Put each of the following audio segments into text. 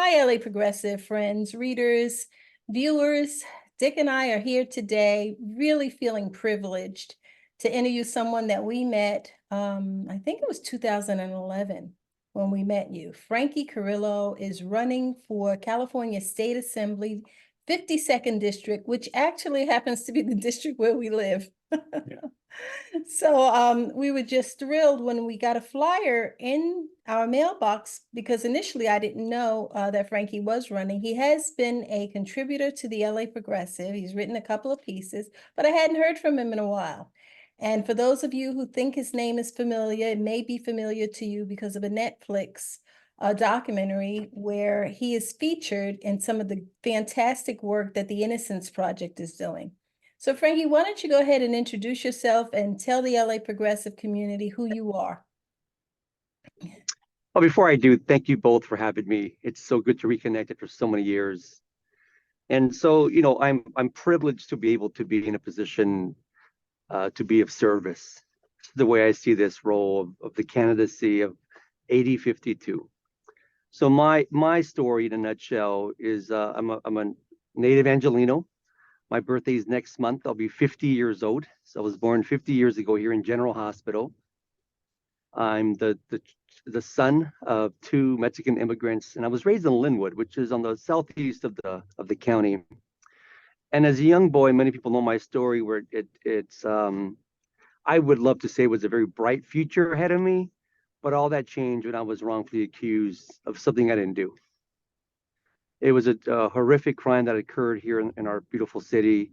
Hi, LA Progressive friends, readers, viewers. Dick and I are here today, really feeling privileged to interview someone that we met. I think it was 2011 when we met you. Frankie Carrillo is running for California State Assembly, 52nd District, which actually happens to be the district where we live. Yeah. So we were just thrilled when we got a flyer in our mailbox because initially I didn't know that Frankie was running. He has been a contributor to the LA Progressive. He's written a couple of pieces, but I hadn't heard from him in a while. And for those of you who think his name is familiar, it may be familiar to you because of a Netflix documentary where he is featured in some of the fantastic work that the Innocence Project is doing. So Frankie, why don't you go ahead and introduce yourself and tell the LA Progressive community who you are? Well, before I do, thank you both for having me. It's so good to reconnect after so many years. And so, I'm privileged to be able to be in a position to be of service. The way I see this role of the candidacy of 8052. So my story in a nutshell is I'm a native Angelino. My birthday is next month. I'll be 50 years old. So I was born 50 years ago here in General Hospital. I'm the son of two Mexican immigrants, and I was raised in Linwood, which is on the southeast of the county. And as a young boy, many people know my story, where it's I would love to say it was a very bright future ahead of me, but all that changed when I was wrongfully accused of something I didn't do. It was a horrific crime that occurred here in our beautiful city,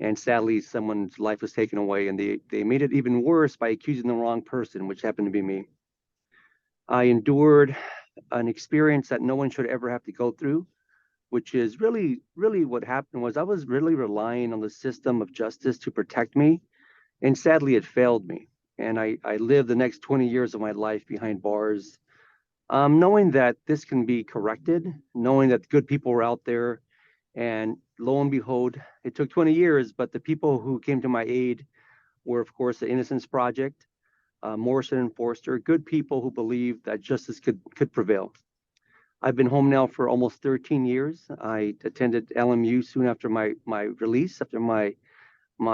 and sadly, someone's life was taken away, and they made it even worse by accusing the wrong person, which happened to be me. I endured an experience that no one should ever have to go through, which is really what happened was I was really relying on the system of justice to protect me. And sadly, it failed me. And I lived the next 20 years of my life behind bars, knowing that this can be corrected, knowing that good people were out there. And lo and behold, it took 20 years, but the people who came to my aid were, of course, the Innocence Project, Morrison and Forster, good people who believed that justice could prevail. I've been home now for almost 13 years. I attended LMU soon after my release, after my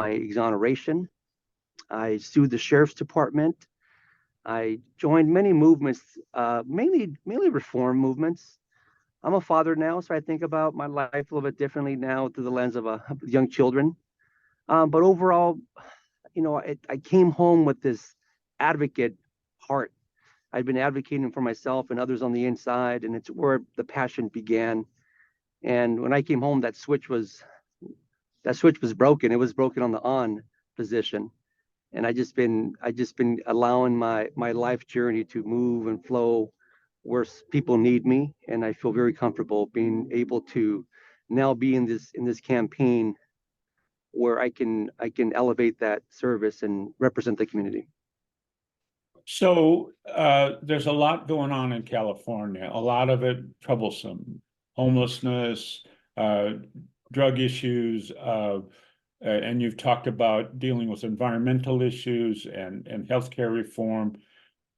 exoneration. I sued the sheriff's department. I joined many movements, mainly reform movements. I'm a father now, so I think about my life a little bit differently now through the lens of young children. But overall, I came home with this advocate heart. I'd been advocating for myself and others on the inside, and it's where the passion began. And when I came home, that switch was broken. It was broken on the on position, and I just been allowing my life journey to move and flow where people need me, and I feel very comfortable being able to now be in this campaign where I can elevate that service and represent the community. So there's a lot going on in California, a lot of it troublesome. Homelessness, uh, drug issues, and you've talked about dealing with environmental issues and healthcare reform.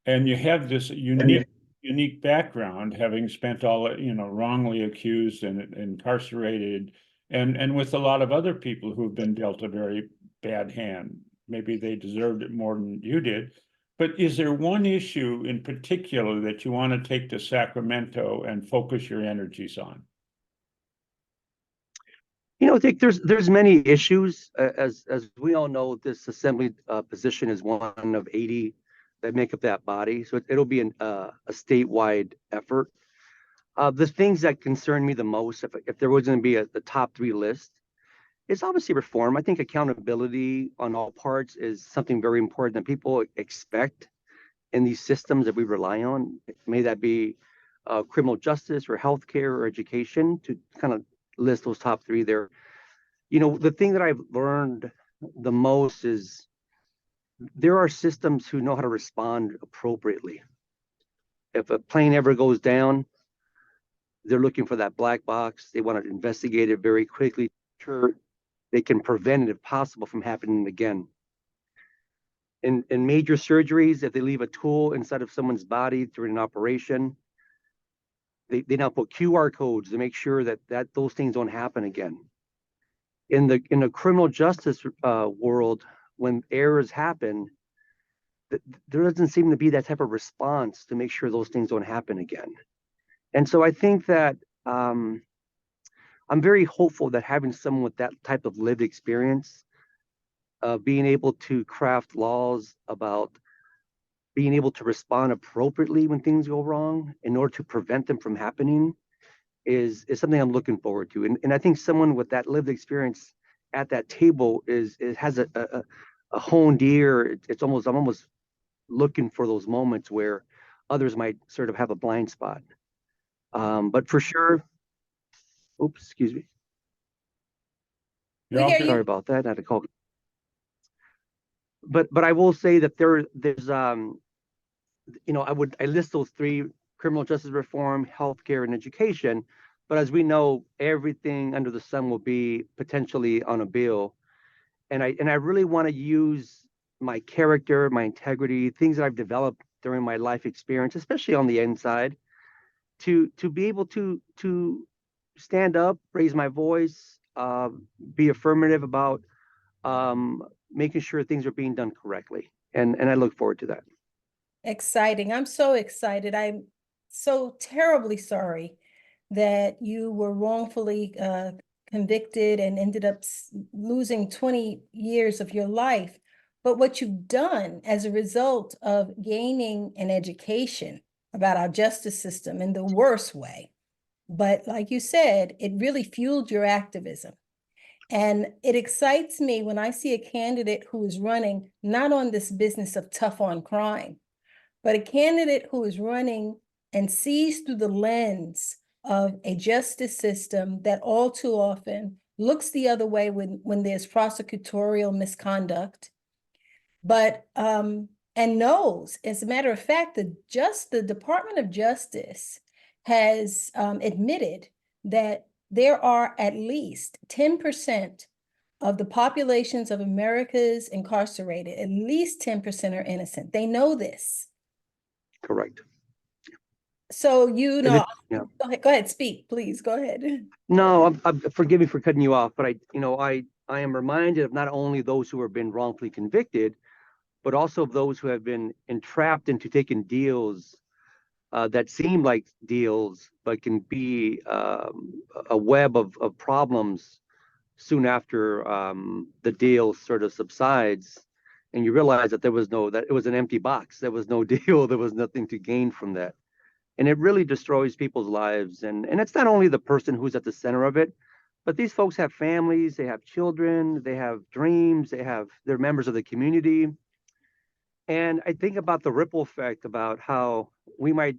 And you have this unique background, having spent wrongly accused and incarcerated, and with a lot of other people who've been dealt a very bad hand. Maybe they deserved it more than you did. But is there one issue in particular that you want to take to Sacramento and focus your energies on? Dick, there's many issues. As we all know, this assembly position is one of 80 that make up that body. So it'll be a statewide effort. The things that concern me the most, if there was going to be the top three list, is obviously reform. I think accountability on all parts is something very important that people expect in these systems that we rely on. May that be criminal justice or healthcare or education, to kind of list those top three there. The thing that I've learned the most is there are systems who know how to respond appropriately. If a plane ever goes down, they're looking for that black box. They want to investigate it very quickly. Sure, they can prevent it if possible from happening again. In major surgeries, if they leave a tool inside of someone's body during an operation, they now put QR codes to make sure that those things don't happen again. In the criminal justice world, when errors happen, there doesn't seem to be that type of response to make sure those things don't happen again. And so I think that I'm very hopeful that having someone with that type of lived experience, being able to craft laws about being able to respond appropriately when things go wrong in order to prevent them from happening is something I'm looking forward to. And I think someone with that lived experience at that table has a honed ear. I'm almost looking for those moments where others might sort of have a blind spot. But for sure, oops, excuse me. You're We all hear good. Sorry you. about that. I had to call. But I will say that there's I list those three: criminal justice reform, healthcare, and education. But as we know, everything under the sun will be potentially on a bill. And I really want to use my character, my integrity, things that I've developed during my life experience, especially on the inside, to be able to stand up, raise my voice, be affirmative about making sure things are being done correctly. And I look forward to that. Exciting. I'm so excited. I'm so terribly sorry that you were wrongfully convicted and ended up losing 20 years of your life. But what you've done as a result of gaining an education about our justice system in the worst way, but like you said, it really fueled your activism. And it excites me when I see a candidate who is running not on this business of tough on crime, but a candidate who is running and sees through the lens of a justice system that all too often looks the other way when there's prosecutorial misconduct, but and knows, as a matter of fact, the Department of Justice has admitted that there are at least 10% of the populations of America's incarcerated, at least 10% are innocent. They know this. Correct. So, Yeah. go ahead, speak, please, go ahead. No, forgive me for cutting you off, but I am reminded of not only those who have been wrongfully convicted, but also of those who have been entrapped into taking deals that seem like deals, but can be a web of problems soon after the deal sort of subsides, and you realize that that it was an empty box. There was no deal. There was nothing to gain from that. And it really destroys people's lives. And it's not only the person who's at the center of it, but these folks have families, they have children, they have dreams, they're members of the community. And I think about the ripple effect about how we might,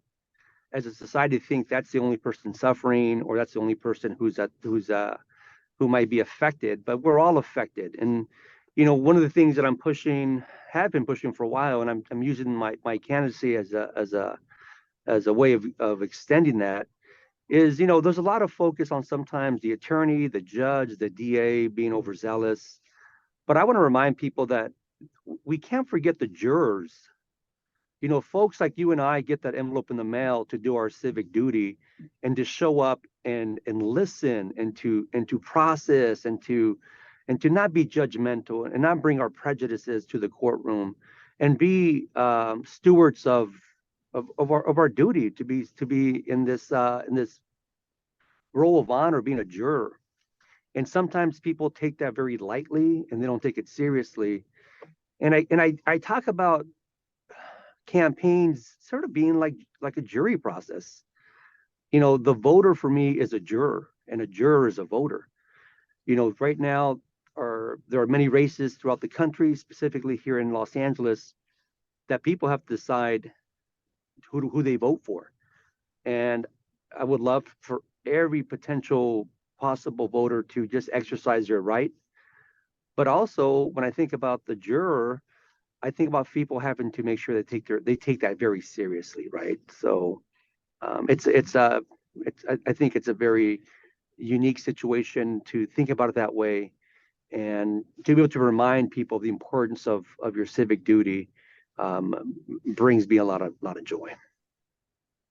as a society, think that's the only person suffering, or that's the only person who might be affected, but we're all affected. And one of the things that have been pushing for a while, and I'm using my candidacy as a way of extending that, is there's a lot of focus on sometimes the attorney, the judge, the DA being overzealous. But I want to remind people that we can't forget the jurors. Folks like you and I get that envelope in the mail to do our civic duty and to show up and listen and to process and to not be judgmental and not bring our prejudices to the courtroom and be stewards of our duty to be in this role of honor, being a juror. And sometimes people take that very lightly and they don't take it seriously. And I talk about campaigns sort of being like a jury process. The voter for me is a juror, and a juror is a voter. Right now there are many races throughout the country, specifically here in Los Angeles, that people have to decide who they vote for. And I would love for every potential possible voter to just exercise their right. But also, when I think about the juror, I think about people having to make sure they take that very seriously, right? So I think it's a very unique situation to think about it that way, and to be able to remind people of the importance of your civic duty brings me a lot of joy.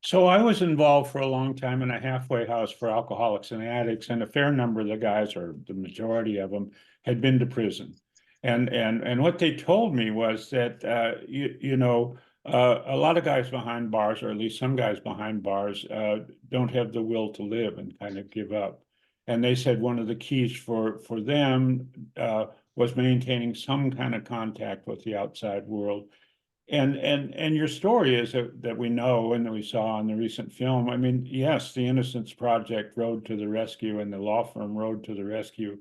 So I was involved for a long time in a halfway house for alcoholics and addicts, and a fair number of the guys, or the majority of them, had been to prison. And what they told me was that a lot of guys behind bars, or at least some guys behind bars, don't have the will to live and kind of give up. And they said one of the keys for them was maintaining some kind of contact with the outside world. And your story is that we know and that we saw in the recent film. I mean, yes, the Innocence Project rode to the rescue, and the law firm rode to the rescue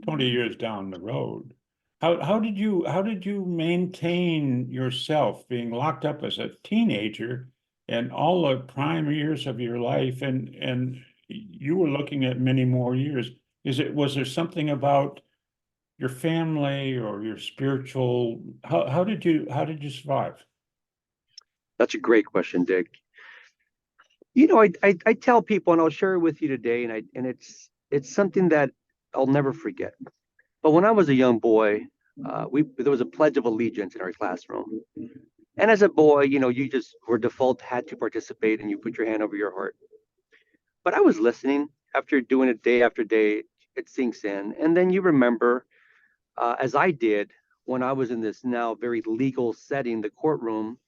20 years down the road. How did you maintain yourself being locked up as a teenager and all the prime years of your life, and you were looking at many more years? Was there something about your family or your spiritual, how did you survive? That's a great question, Dick. I tell people, and I'll share it with you today, and it's something that I'll never forget. But when I was a young boy, there was a Pledge of Allegiance in our classroom, and as a boy, you just were default had to participate, and you put your hand over your heart. But I was listening after doing it day after day. It sinks in, and then you remember, as I did when I was in this now very legal setting, the courtroom.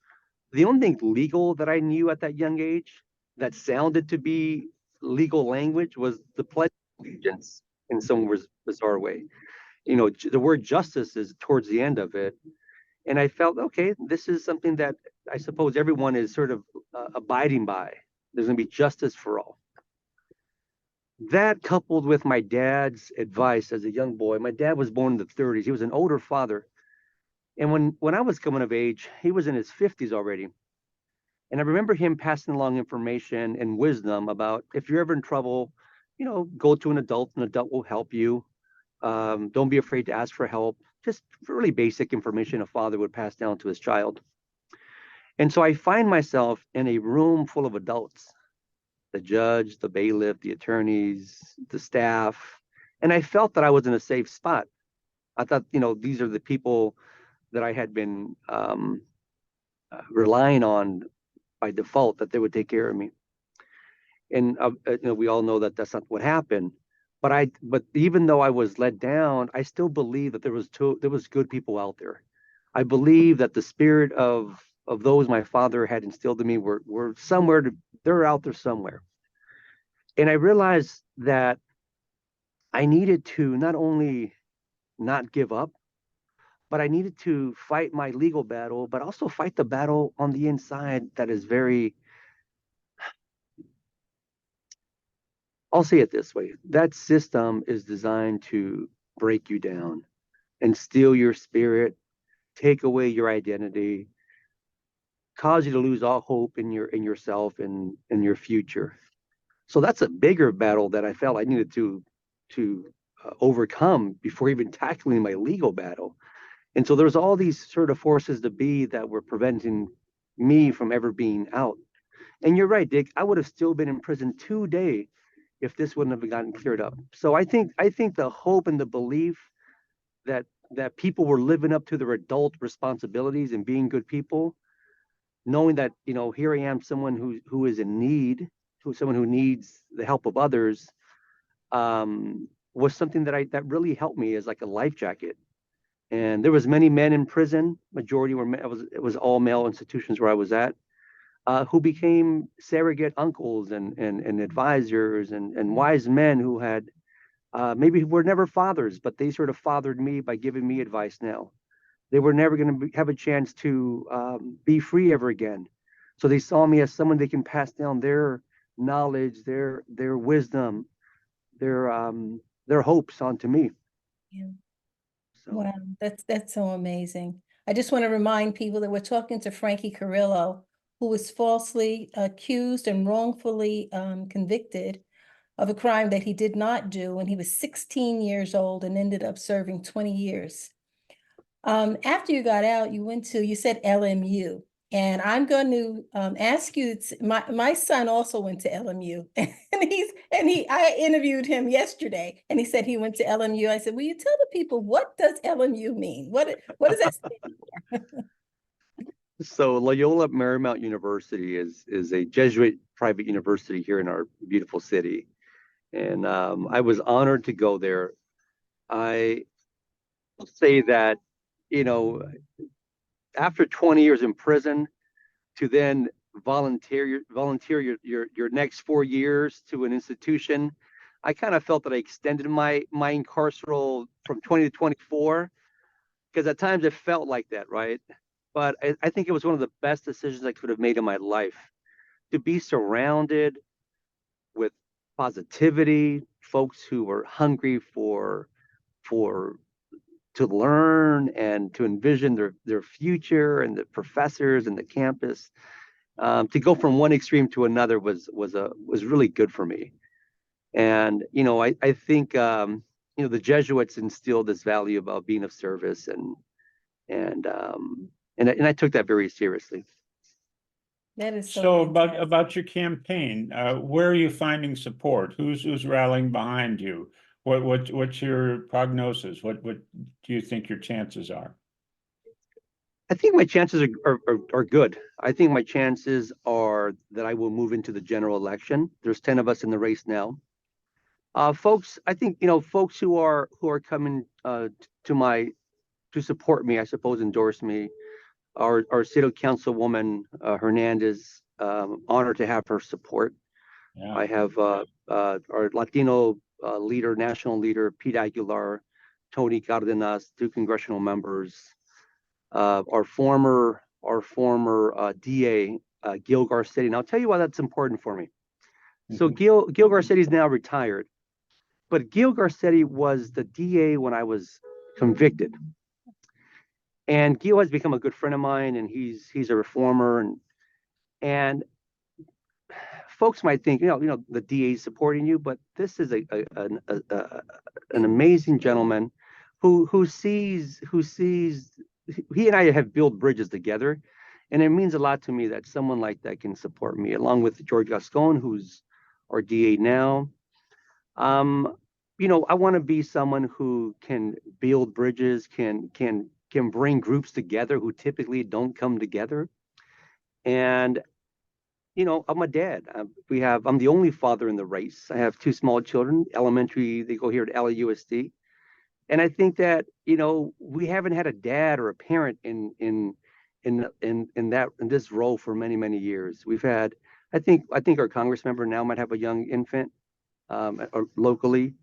The only thing legal that I knew at that young age that sounded to be legal language was the Pledge of Allegiance in some bizarre way. The word justice is towards the end of it. And I felt, okay, this is something that I suppose everyone is sort of abiding by. There's going to be justice for all. That coupled with my dad's advice as a young boy, my dad was born in the 30s. He was an older father. And when I was coming of age, he was in his 50s already. And I remember him passing along information and wisdom about if you're ever in trouble, go to an adult will help you. Don't be afraid to ask for help. Just really basic information a father would pass down to his child. And so I find myself in a room full of adults, the judge, the bailiff, the attorneys, the staff. And I felt that I was in a safe spot. I thought, these are the people that I had been relying on by default, that they would take care of me. And we all know that that's not what happened. But even though I was let down, I still believe that there was good people out there. I believe that the spirit of those my father had instilled in me were somewhere. They're out there somewhere. And I realized that I needed to not only not give up, but I needed to fight my legal battle, but also fight the battle on the inside that is very, I'll say it this way. That system is designed to break you down and steal your spirit, take away your identity, cause you to lose all hope in yourself and in your future. So that's a bigger battle that I felt I needed to overcome before even tackling my legal battle. And so there's all these sort of forces to be that were preventing me from ever being out. And you're right, Dick, I would have still been in prison today if this wouldn't have gotten cleared up. So I think the hope and the belief that people were living up to their adult responsibilities and being good people, knowing that, here I am, someone who is in need, someone who needs the help of others, was something that really helped me as like a life jacket. And there was many men in prison. Majority were men. It was all male institutions where I was at, who became surrogate uncles and advisors and wise men who had maybe were never fathers, but they sort of fathered me by giving me advice. Now they were never going to have a chance to be free ever again, so they saw me as someone they can pass down their knowledge, their wisdom, their hopes onto me. Yeah. So. Wow, that's so amazing. I just want to remind people that we're talking to Frankie Carrillo, who was falsely accused and wrongfully convicted of a crime that he did not do when he was 16 years old and ended up serving 20 years. After you got out, you said LMU. And I'm going to ask you, my son also went to LMU, and I interviewed him yesterday, and he said he went to LMU. I said, will you tell the people, what does LMU mean? What does that stand for? So Loyola Marymount University is a Jesuit private university here in our beautiful city, and I was honored to go there. I will say that, you know, after 20 years in prison, to then volunteer your next 4 years to an institution, I kind of felt that I extended my incarceral from 20 to 24, because at times it felt like that, right? But I think it was one of the best decisions I could have made in my life, to be surrounded with positivity, folks who were hungry for to learn and to envision their future, and the professors and the campus. To go from one extreme to another was really good for me. And I think the Jesuits instilled this value about being of service, and I took that very seriously. That is so So fantastic. about your campaign, where are you finding support? Who's rallying behind you? What's your prognosis? What do you think your chances are? I think my chances are good. I think my chances are that I will move into the general election. There's 10 of us in the race now. Folks, I think folks who are coming to support me, I suppose, endorse me. Our city councilwoman Hernandez, honored to have her support. Yeah. I have our Latino national leader, Pete Aguilar, Tony Cardenas, two congressional members, our former DA, Gil Garcetti. And I'll tell you why that's important for me. So Gil Garcetti is now retired, but Gil Garcetti was the DA when I was convicted. And Gil has become a good friend of mine, and he's a reformer, and folks might think, the DA is supporting you, but this is an amazing gentleman who sees he and I have built bridges together, and it means a lot to me that someone like that can support me, along with George Gascon, who's our DA now. I want to be someone who can build bridges, can bring groups together who typically don't come together. And I'm a dad. I'm the only father in the race. I have two small children, elementary. They go here at LAUSD, and I think that we haven't had a dad or a parent in this role for many years. We've had, I think our Congress member now might have a young infant, or locally,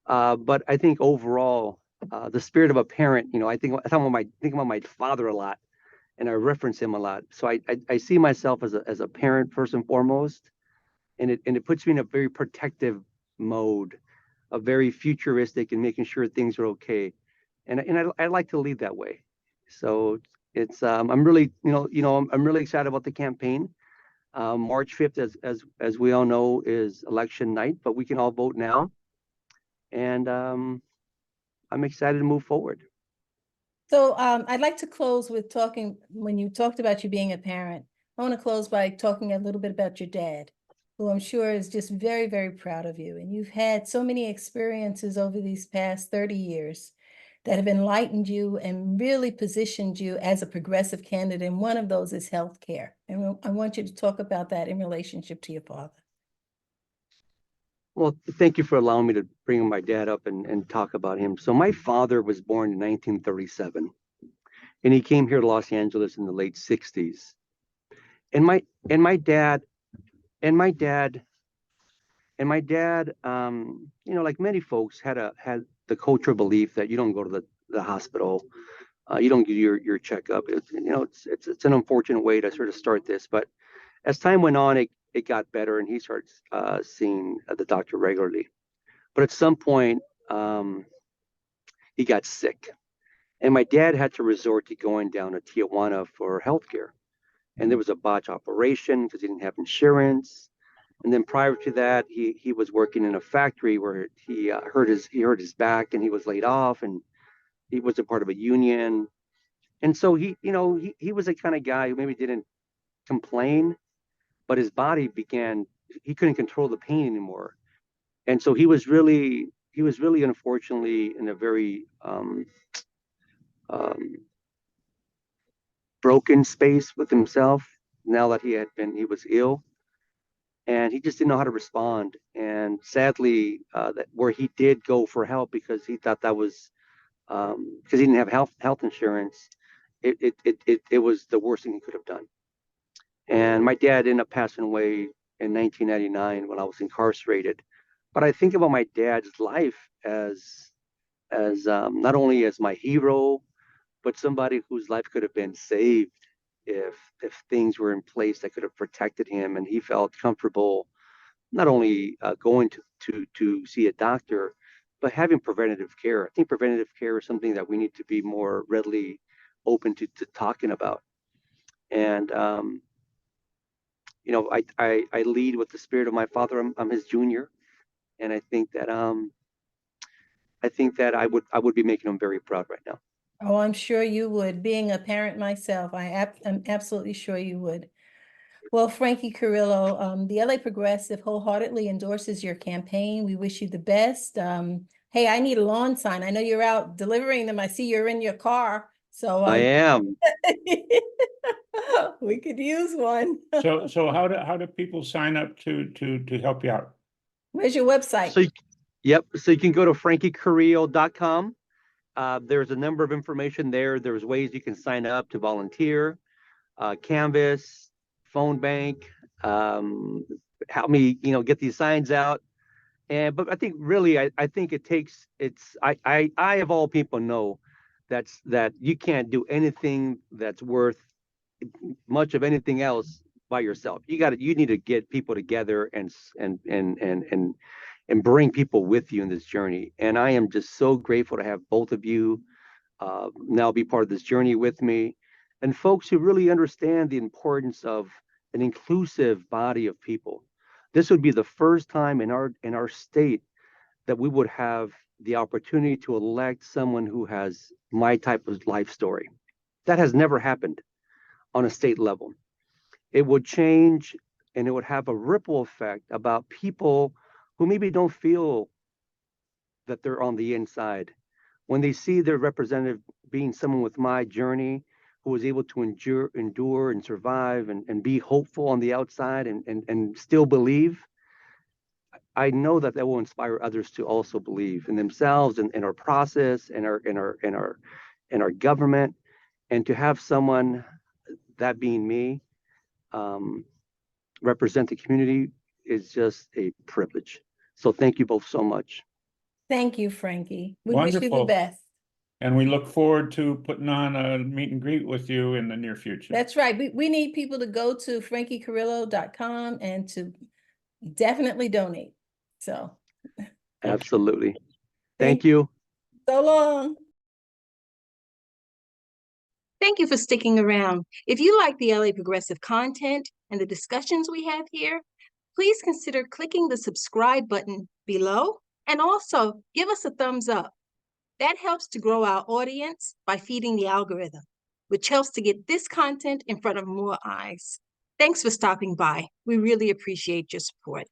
but I think overall, the spirit of a parent. I think about my father a lot, and I reference him a lot. So I see myself as a parent first and foremost, and it puts me in a very protective mode, a very futuristic, and making sure things are okay. And I like to lead that way. So it's I'm really I'm really excited about the campaign. March 5th, as we all know, is election night, but we can all vote now, and I'm excited to move forward. So I'd like to close with talking, when you talked about you being a parent, I want to close by talking a little bit about your dad, who I'm sure is just very proud of you. And you've had so many experiences over these past 30 years that have enlightened you and really positioned you as a progressive candidate. And one of those is healthcare. And I want you to talk about that in relationship to your father. Well, thank you for allowing me to bring my dad up and talk about him. So my father was born in 1937, and he came here to Los Angeles in the late 60s. And my dad, like many folks, had the cultural belief that you don't go to the hospital, you don't get your checkup. It's an unfortunate way to sort of start this, but as time went on, it got better, and he starts seeing the doctor regularly. But at some point, he got sick, and my dad had to resort to going down to Tijuana for healthcare. And there was a botch operation because he didn't have insurance. And then prior to that, he was working in a factory where he hurt his back, and he was laid off, and he was a part of a union. And so he was the kind of guy who maybe didn't complain, but his body he couldn't control the pain anymore. And so he was really unfortunately in a very um, broken space with himself now that he was ill, and he just didn't know how to respond. And sadly, that where he did go for help because he thought that was because he didn't have health insurance, it was the worst thing he could have done. And my dad ended up passing away in 1999 when I was incarcerated. But I think about my dad's life as not only as my hero, but somebody whose life could have been saved if things were in place that could have protected him, and he felt comfortable not only going to see a doctor, but having preventative care. I think preventative care is something that we need to be more readily open to talking about. And I lead with the spirit of my father. I'm his junior, and I think that I would be making him very proud right now. Oh, I'm sure you would. Being a parent myself, I'm absolutely sure you would. Well, Frankie Carrillo, the LA Progressive wholeheartedly endorses your campaign. We wish you the best. Hey, I need a lawn sign. I know you're out delivering them. I see you're in your car. So I am. we could use one. So how do people sign up to help you out? Where's your website? Yep. So you can go to frankiecarrillo.com. There's a number of information there. There's ways you can sign up to volunteer, Canvas, phone bank, help me, get these signs out. But I think really, I think I of all people know that you can't do anything that's worth much of anything else by yourself. You need to get people together and bring people with you in this journey. And I am just so grateful to have both of you now be part of this journey with me, and folks who really understand the importance of an inclusive body of people. This would be the first time in our state that we would have the opportunity to elect someone who has my type of life story. That has never happened on a state level. It would change, and it would have a ripple effect about people who maybe don't feel that they're on the inside. When they see their representative being someone with my journey, who was able to endure and survive and be hopeful on the outside and still believe, I know that will inspire others to also believe in themselves and in our process and our government. And to have someone, that being me, represent the community is just a privilege. So thank you both so much. Thank you, Frankie. We wish you the Wonderful. best. And we look forward to putting on a meet and greet with you in the near future. That's right. We need people to go to frankiecarrillo.com and to definitely donate. So Absolutely. Thank you. So long. Thank you for sticking around. If you like the LA Progressive content and the discussions we have here, please consider clicking the subscribe button below, and also give us a thumbs up. That helps to grow our audience by feeding the algorithm, which helps to get this content in front of more eyes. Thanks for stopping by. We really appreciate your support.